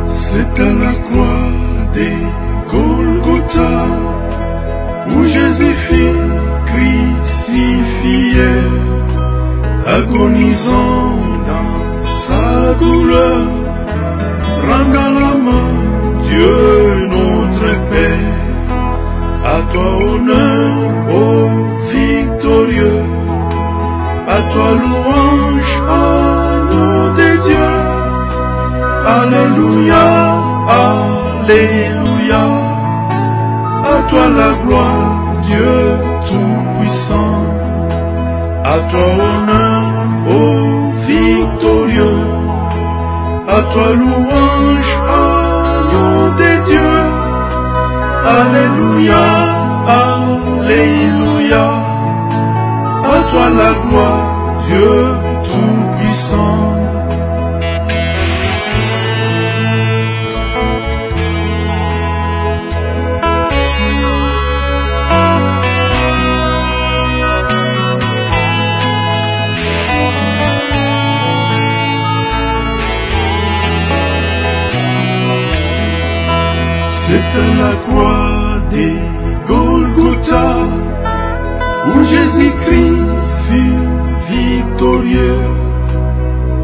C'est à la croix des Golgotha où Jésus fut crucifié, agonisant dans sa douleur, rendant la main Dieu notre Père. À toi honneur, ô victorieux, à toi louange, nom de Dieu. Alléluia, Alléluia, à toi la gloire, Dieu tout-puissant. À toi honneur, ô victorieux, à toi louange, nom de Dieu. Alléluia, Alléluia, à toi la gloire, Dieu tout-puissant. C'est à la croix des Golgotha où Jésus-Christ fut victorieux,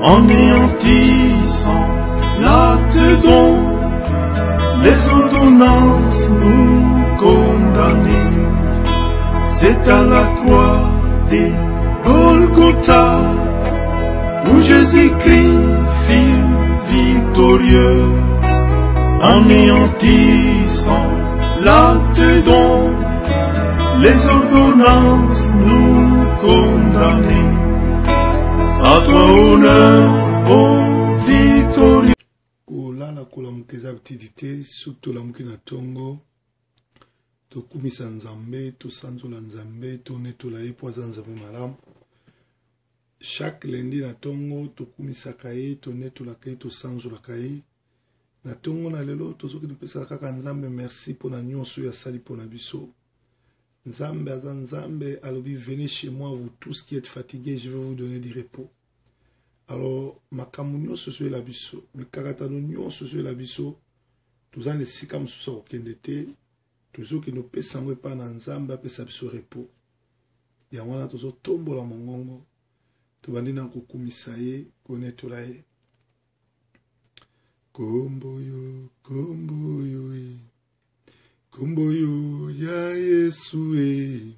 anéantissant l'acte dont les ordonnances nous condamnaient. C'est à la croix des Golgotha où Jésus-Christ fut victorieux, anéantissant l'acte dont les ordonnances nous condamnaient. À toi honneur, ô victorieux. Kolala kolamukeza bitidite surtout lamukina tongo tokumisa nzambe tosanzola nzambe tonetola ye po aza nzambe malamu. Chaque lundi na tongo tokumisaka ye tonetolaka ye tosanzolaka ye. Na tongo na lelo tozoki nipesa kaka nzambe merci pour na nyonso ya sali pour na biso. Nzambe aza nzambe alobi venez chez moi vous tous qui êtes fatigués, je vais vous donner du repos. Alors makambo nyonso so la biso, mikakatano nyonso so la biso, tozana esika mosusu akokende te, tozoki nopesa yango epai na nzambe apesa biso repos. Yango wana tozotombola mongongo, tobandi na kokumisa ye, konetola ye. Kombo yo, kombo yo ya Yesu e,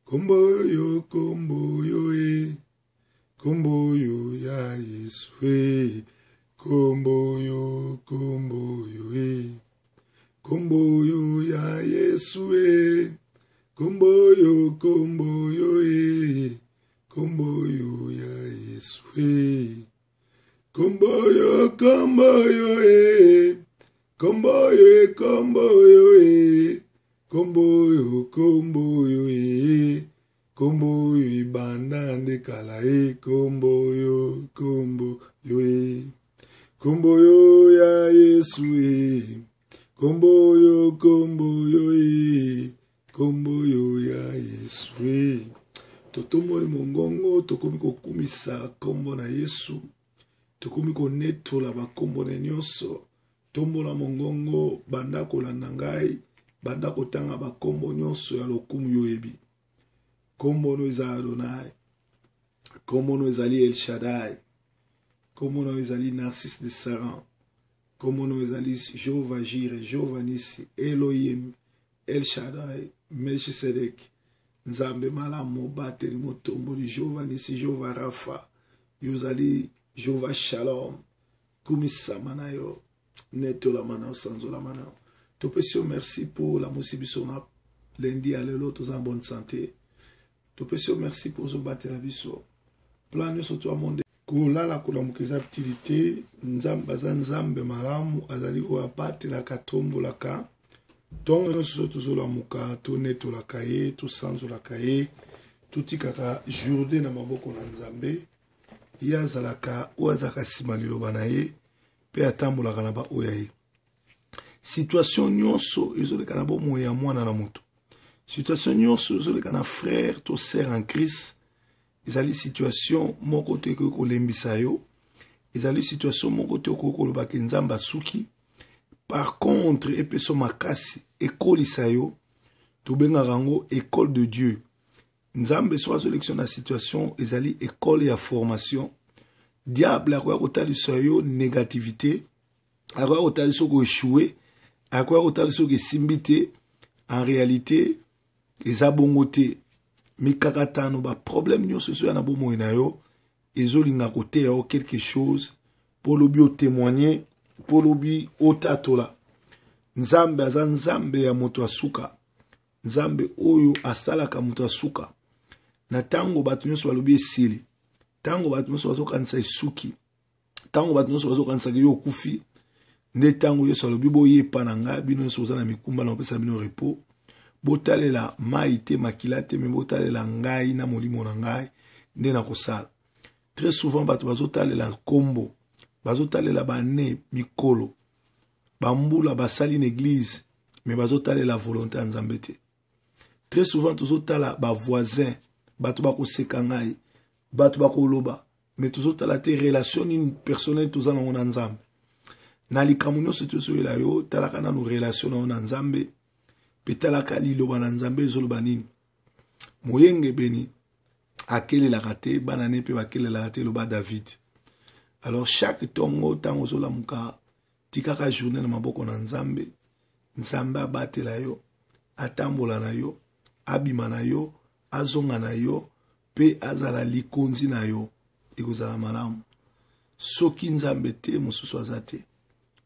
kombo yo e, kombo yo ya Yesu e, kombo yo e, kombo yo ya Yesu e, kombo yo e, kombo yo ya Yesu e. Kombo yo e, kombo yo e, kombo yo e, kombo yo ibanda nde kala e, kombo yo e, kombo yo ya Yesu e, kombo yo e, kombo yo ya Yesu e. Totomoli mongongo tokomi kokumisa kombo na Yesu. Tokomi konetola bakombo na nyonso, tombola mongongo banda kolanda ngai, banda kotanga bakombo nyonso ya lokumu yoyebi. Kombo no eza Adonai, kombo no ezali El Shaddai, kombo no ezali Narcisse de Saran, kombo no ezali Jehovah Jireh, Jehovah Nissi, Elohim, El Shaddai, Melchisedek, Nzambe malamu bateli motomboli, Jehovah Nissi, Jehovah Rapha, yozali Jehovah Shalom, kumisa manayo, netola manao, sanzola manao. Topesio merci pour la mosibisona, lundi à l'élo, tous en bonne santé. Topesio merci pour ce battre la biso. Plan sur toi monde. Kola la kola mukeza ptilité, nzambaza nzambe malamu, azali o abate la katombo la ka. Donc surtout la muka, to netola kaye, to sanzola kaye, tuti kaka journée na maboko na nzambe. Yazalaka ouazaka simalilo banaye pe atambolaka na ba oyaye. Situation nyonso ezoleka na bomo ya mwana na moto. Situation nyonso ezoleka na frère to sœur en Christ. Ezali situation moko te ko lembisa yo. Ezali situation moko te ko lobaka nzamba suki. Par contre, epeso makasi école isayo to benga rango école de Dieu. Nzambe soit sélection la situation ezali école ya formation. Diable a quoi kotali sayo négativité, a quoi kotali soko échouer, a quoi kotali soko simbité. En réalité, eza bongote mikakatano ba problème nyonso so na bomo na yo ezolinga kote ya quelque chose pour lobi o témoigner, pour lobi o tatola. Nzambe aza nzambe ya moto asuka. Nzambe oyo asalaka moto asuka. Na tango bato nyonso balobi esili. Tango bato nyonso bazokanisa esuki. Tango bato nyonso bazokanisa yo okufi. Nde tango Yesu alobi boyepa na ngai bino nyonso boza na mikumba na opesa bino repos. Botalela mai te makila te me botalela ngai na molimo na ngai nde na kosala. Très souvent bato bazotalela kombo, bazotalela bane mikolo, bambula basali une église mais bazotalela volonté ya Nzambe te. Très souvent tozotala ba voisin, bato bakoseka ngai, bato bakoloba, mais tozotala te relation une personnelle tozana na Nzambe. Na likambo nyonso tozoyela yo talaka na no relation na Nzambe. Petalaka liloba na Nzambe ezoloba nini. Moyenge beni akele la raté banane pe bakele la raté loba David. Alors chaque tongo tango zola muka tikaka journée na maboko na Nzambe. Nzambe abatela yo, atambola na yo, abima na yo, azonga na yo, pe azala likonzi na yo. Ekozala malamu. Soki Nzambe te mosusu azate.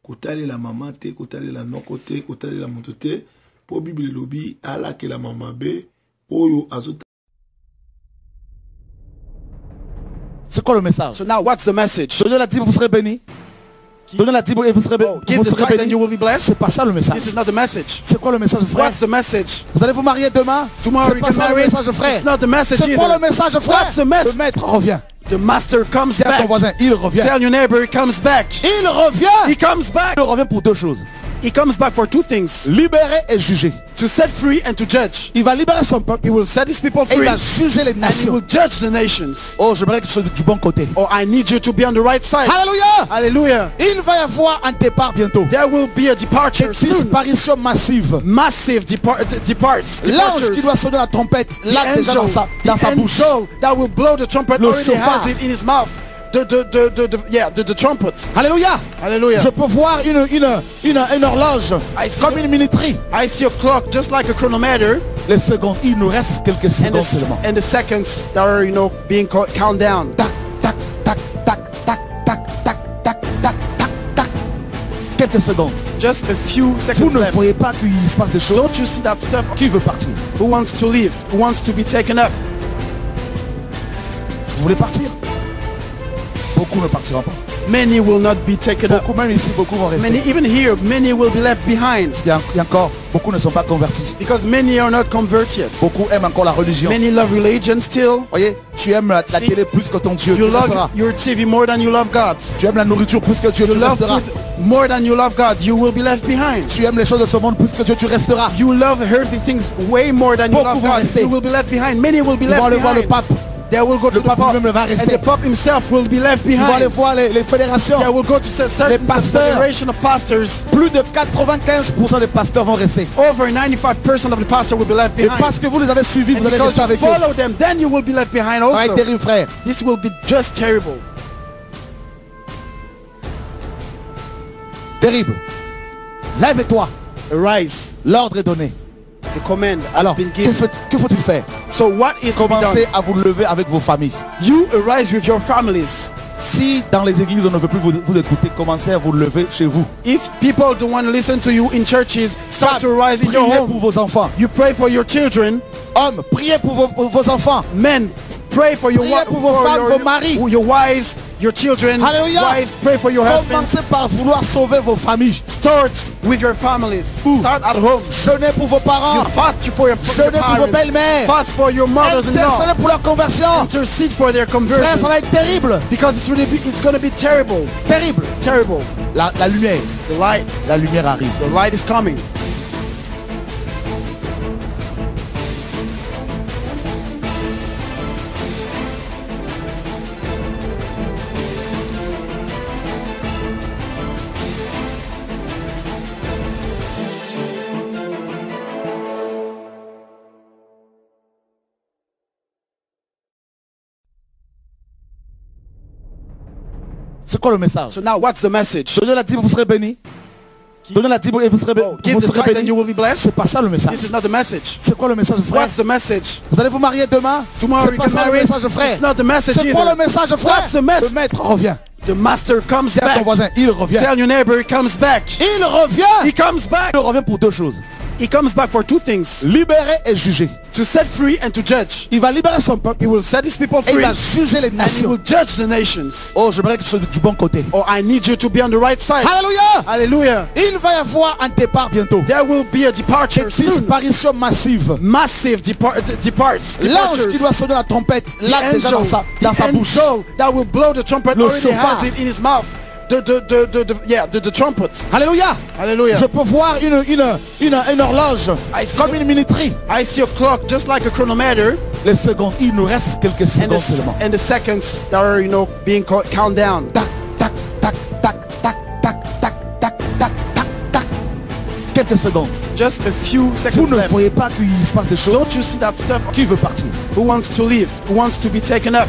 Kotale la mama te, kotale la noko te, kotale la moto te. Po Bible lobi ala ke la mama be oyo azota. C'est quoi le message? So now what's the message? Donnez la Bible, vous serez bénis. Donnez la Bible et vous serez bénis. Give the tithe and you will be blessed. C'est pas ça le message. This is not the message. C'est quoi le message, frère? What's the message? Vous allez vous marier demain? Tomorrow C'est you pas can ça le marry. message, frère. It's not the message C'est quoi either. le message, frère? What's the message? Le maître revient. The master comes Dis à ton back. voisin, il revient. Tell your neighbor he comes back. Il revient. He comes back. Il revient pour deux choses. He comes back for two things. Libérer et juger. To set free and to judge. Il va libérer son peuple. He will set his people Et il free. va juger les And he nations. will judge the nations. Oh, j'aimerais que tu sois du bon côté. Oh, I need you to be on the right side. Alléluia. Hallelujah. Il va y avoir un départ bientôt. There will be a departure soon. Disparition massive. Massive departs. L'ange qui doit sonner la trompette, là déjà dans sa bouche. That will blow the trumpet Le already chauffard. has it in his mouth. The trumpet. Alléluia. Hallelujah. Je peux voir une horloge I see comme une minuterie. I see a clock just like a chronometer. Les secondes, il nous reste quelques secondes seulement. And the seconds that are, being count down. Tac, tac, tac, tac, tac, tac, tac, tac, tac, tac, tac. Quelques secondes. Just a few Vous seconds ne left. voyez pas qu'il se passe des choses. Don't you see that stuff? Qui veut partir? Who wants to leave? Who wants to be taken up? Vous voulez partir? Beaucoup ne partiront pas. Many will not be taken up. Beaucoup, même ici, beaucoup vont rester. Even here, many will be left behind. Il y a encore, beaucoup ne sont pas convertis. Because many are not converted. Beaucoup aiment encore la religion. Many love religion still. Voyez, tu aimes la télé plus que ton Dieu. You Tu resteras. love your TV more than you love God. Tu aimes la nourriture plus que Dieu. You Tu love resteras. food more than you love God. You will be left behind. Tu aimes les choses de ce monde plus que Dieu. Tu resteras. You love earthly things way more than you Beaucoup love vont God. rester. You will be left behind. Many will be Ils left vont aller voir le behind. pape. They will go to Le the pape Pope, lui-même va and rester. the Pope himself will be left Ils vont aller behind. voir les fédérations. They will go to certain pasteurs. federation of pastors. Plus de 95% des pasteurs vont rester. Over 95% of the pastors will be left Et behind. parce que vous les avez suivis, And vous allez because rester you avec eux. follow them, then you will be left behind Ça va être also. terrible, frère. This will be just terrible. Terrible. Lève-toi. Arise. L'ordre est donné. The command has Alors, been que given. faut-il faire? So what is to be Commencez done? à vous lever avec vos familles. You arise with your families. Si dans les églises on ne veut plus vous écouter, commencez à vous lever chez vous. If people don't want to listen to you in churches, start to rise in your Priez home. pour vos enfants. You pray for your children. Hommes, priez pour vos enfants. Men, pray for your Priez pour vos femmes, vos maris. your wives, your children. Alléluia. Wives, pray for your husbands. Commencez par vouloir sauver vos familles. Start with your families. Start at home. Jeûnez pour vos parents. You fast for your Jeûnez pour vos parents. belles-mères. Fast for your mothers-in-law. Intercédez pour leur conversion. Intercede for their Frère, conversion. ça va être terrible. Because it's going to be terrible. Terrible. Terrible. La lumière. The light. La lumière arrive. The light is coming. C'est quoi le message? So now what's the message? Donnez la Bible, vous serez bénis. Donnez la Bible et vous serez Give the tithe and bénis. you will be blessed. C'est pas ça le message. This is not the message. C'est quoi le message, frère? What's the message? Vous allez vous marier demain? Tomorrow C'est you pas get ça le married. message, frère. It's not the message C'est quoi either. le message, frère? What's the message? Le maître revient. The master comes Dis à ton back. voisin, il revient. Tell your neighbor he comes back. Il revient. He comes back. Il revient pour deux choses. He comes back for two things. Libérer et juger. To set free and to judge. Il va libérer son peuple He will set his people et il free. va juger les And he nations. will judge the nations. Oh, j'aimerais que tu sois du bon côté. Oh, I need you to be on the right side. Alléluia. Hallelujah. Il va y avoir un départ bientôt. There will be a departure soon. Disparition massive. Massive departs. L'ange qui doit sonner la trompette, là déjà dans sa bouche. That will blow the trumpet Le already chauffard. has it in his mouth. The trumpet. Alléluia. Hallelujah. Je peux voir une horloge I see comme the- une minuterie. I see a clock just like a chronometer, Les secondes, il nous reste quelques secondes seulement. and the seconds that are being count down. Tac, tac, tac, tac, tac, tac, tac, tac, tac, tac, tac. Quelques secondes. Just a few Vous seconds ne left. voyez pas qu'il se passe des choses. Don't you see that stuff? Qui veut partir? Who wants to leave? Who wants to be taken up?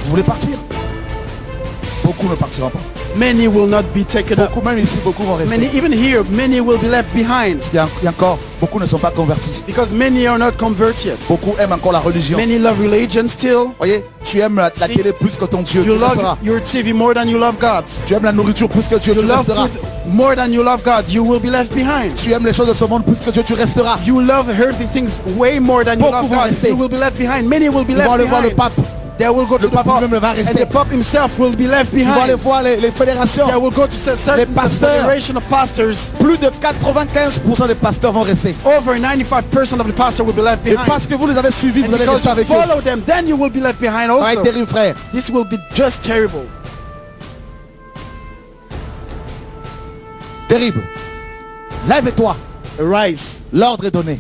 Vous voulez partir? Beaucoup ne partiront pas. Many will not be taken up. Beaucoup, même ici, beaucoup vont rester. Many, even here, many will be left behind Il y a encore, beaucoup ne sont pas convertis. because many are not converted. Beaucoup aiment encore la religion. Many love religion still. Voyez, tu aimes la See, télé plus que ton Dieu, You tu resteras. love your TV more than you love God. Tu aimes la nourriture plus que Dieu, You tu love resteras. food more than you love God. You will be left behind. Tu aimes les choses de ce monde plus que Dieu, tu resteras. You love earthly things way more than you Beaucoup love vont God. rester. You will be left behind. Many will be Ils vont left aller voir le behind. pape. They will go to Le the pape Pope, lui-même va and rester. the Pope himself will be left Ils vont aller behind. voir les fédérations. They will go to certain pasteurs. federation of pastors. Plus de 95% des pasteurs vont rester. Over 95% of the pastors will be left Et behind. parce que vous les avez suivis, And vous allez because rester you avec eux. follow them, then you will be left behind Ça va être also. terrible, frère. This will be just terrible. Terrible. Lève-toi. Arise. L'ordre est donné.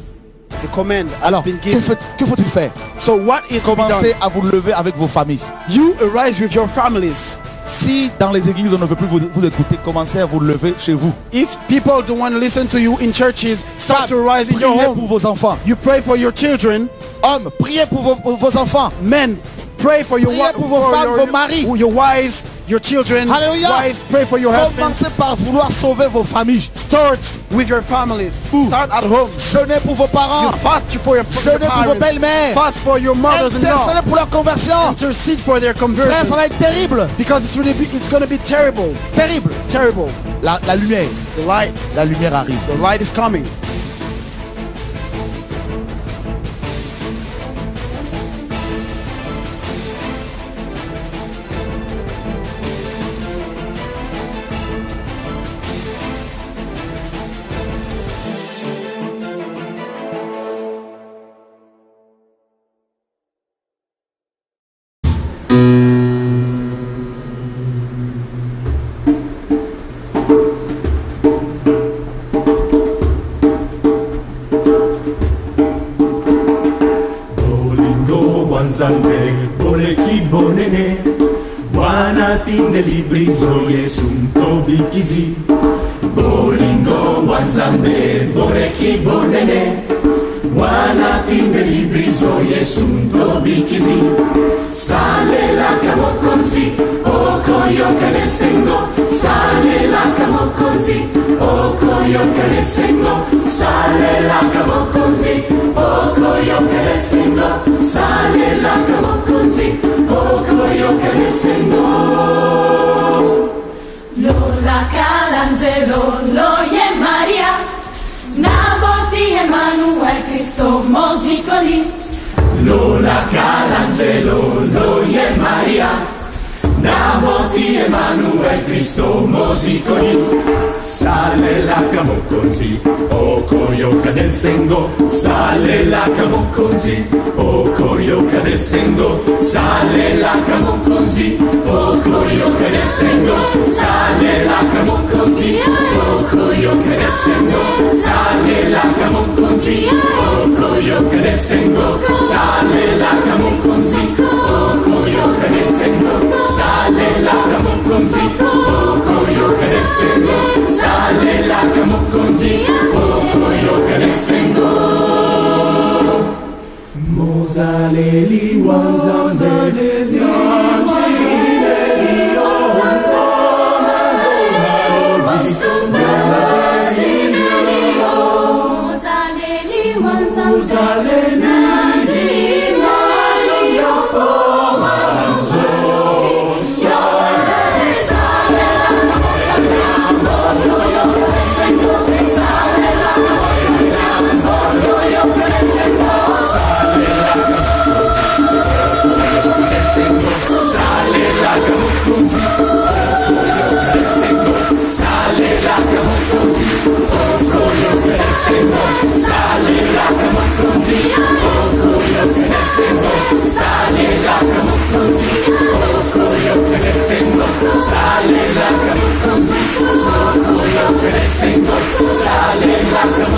The command has Alors, been que given. faut-il faire? So what is to be done? Commencez à vous lever avec vos familles. You arise with your families. Si dans les églises on ne veut plus vous écouter, commencez à vous lever chez vous. If people don't want to listen to you in churches, start to rise in your Priez pour home. vos enfants. You pray for your children. Hommes, priez pour vos enfants. Men, pray for your Priez pour vos femmes, vos maris. your wives, your children. Hallelujah. Wives, pray for your husbands. Commencez par vouloir sauver vos familles. Start with your families. Où? Start at home. Jeûnez pour vos You parents. fast for your Jeûnez pour vos parents. belles-mères. Fast for your mothers-in-law. Intercédez pour leur conversion. Intercede for their Frère, conversion. ça va être terrible. Because it's going to be terrible. Terrible. Terrible. La lumière. The lumière arrive. light is coming. Zambe, boleki bonene, wana tindeli brizo yesunto bikizi. Bolingo wanzambe, boleki bonene, wana tindeli brizo yesunto bikizi. Sale la kamokonzi, okoyo kalesengo. Sale la kamokonzi, okoyo kalesengo. Sale la kamokonzi, okoyo kalesengo. Sale la kamokonzi, okoyo kalesengo. Lola Calangelo, Loie Maria, Naboti Emanuel Cristo Mosicoli. Lola Calangelo, Loie Maria, Naboti Emanuel Cristo Mosicoli. Sale la kamokonzi, okoyoka del sengo. Sale la kamokonzi, okoyoka del sengo. Sale la kamokonzi, okoyoka del sengo. Sale la kamokonzi, okoyoka del sengo. Sale la kamokonzi, okoyoka del sengo. Sale la kamokonzi, okoyoka del sengo. Sale la kamokonzi, okoyoka del sengo. Sale la kamokonzi, okoyoka del sengo. Mozaleli wanzambe, yanzile Sale la